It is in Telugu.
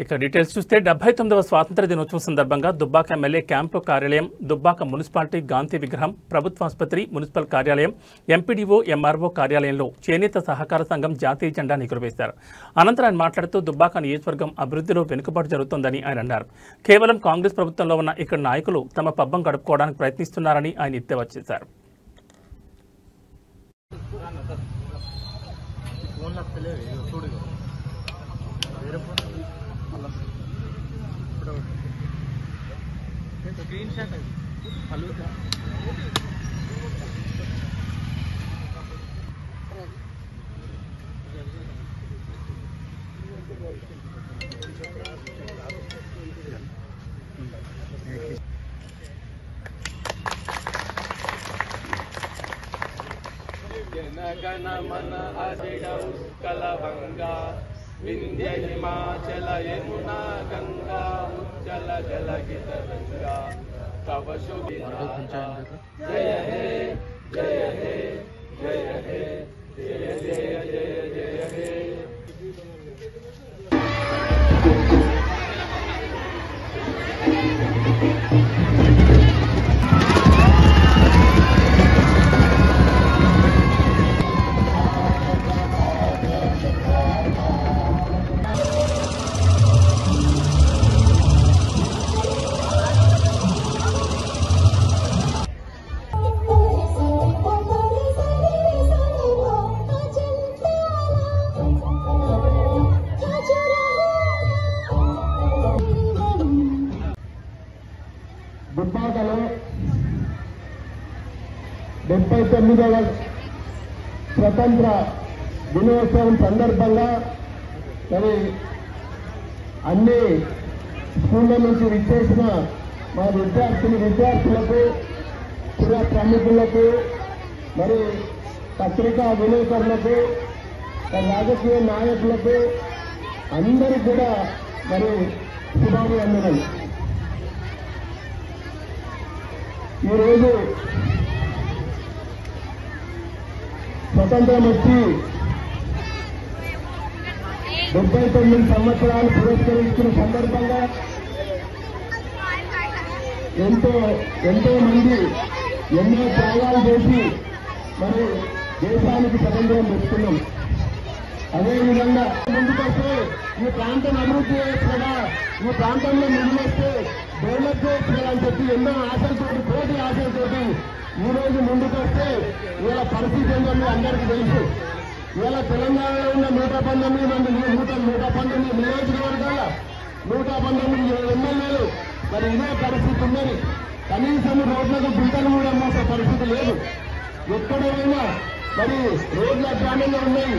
ఇక డీటెయిల్స్ చూస్తే 79వ స్వాతంత్ర దినోత్సవం సందర్భంగా దుబ్బాక ఎమ్మెల్యే క్యాంపు కార్యాలయం, దుబ్బాక మున్సిపాలిటీ గాంధీ విగ్రహం, ప్రభుత్వ ఆసుపత్రి, మున్సిపల్ కార్యాలయం, ఎంపీడీఓ, ఎంఆర్ఓ కార్యాలయంలో చేనేత సహకార సంఘం జాతీయ జెండాను ఎగురవేశారు. అనంతరం ఆయన మాట్లాడుతూ దుబ్బాక నియోజకవర్గం అభివృద్ధిలో వెనుకబాటు జరుగుతోందని ఆయన అన్నారు. కేవలం కాంగ్రెస్ ప్రభుత్వంలో ఉన్న ఇక్కడ నాయకులు తమ పబ్బం గడుపుకోవడానికి ప్రయత్నిస్తున్నారని ఆయన ఎద్దేవా చేశారు. గణమన అదిడ ఉత్కలభంగా వింధ్య హిమాచల యమునా గంగా ఉజ్జల జలగితరంగా తవ శుభ జయ హే జయ హే జయ హే జయ జయ జయ జయ హే. దుబ్బాకలో 79వ స్వతంత్ర దినోత్సవం సందర్భంగా మరి అన్ని స్కూళ్ళ నుంచి విచ్చేసిన మా విద్యార్థులకు, పుర ప్రముఖులకు, మరి పత్రికా విలేకరులకు, రాజకీయ నాయకులకు అందరికీ కూడా మరి శుభాభివందనలు. ఈరోజు స్వతంత్రం వచ్చి 79 సంవత్సరాలు పురస్కరించిన సందర్భంగా ఎంతో మంది ఎన్నో త్యాగాలు చేసి మరి దేశానికి స్వతంత్రం తెచ్చుకున్నాం. అదేవిధంగా ముందుకొస్తే ఈ ప్రాంతం అభివృద్ధి చేయొచ్చు కదా, ఈ ప్రాంతంలో ముందుకొస్తే డెవలప్ చేయొచ్చు కదా అని చెప్పి ఎన్నో ఆశలతోటి, కోటి ఆశలతోటి ఈరోజు ముందుకొస్తే ఇవాళ పరిస్థితి ఏంటో మీ అందరికీ తెలుసు. ఇవాళ తెలంగాణలో ఉన్న 119 మంది 119 నియోజకవర్గాల 119 ఎమ్మెల్యేలు మరి ఇదే పరిస్థితి ఉన్నది. కనీసం రోడ్లకు గుంటలు కూడా మోసే పరిస్థితి లేదు. ఎక్కడైనా మరి రోడ్ల గ్రామంలో ఉన్నాయి.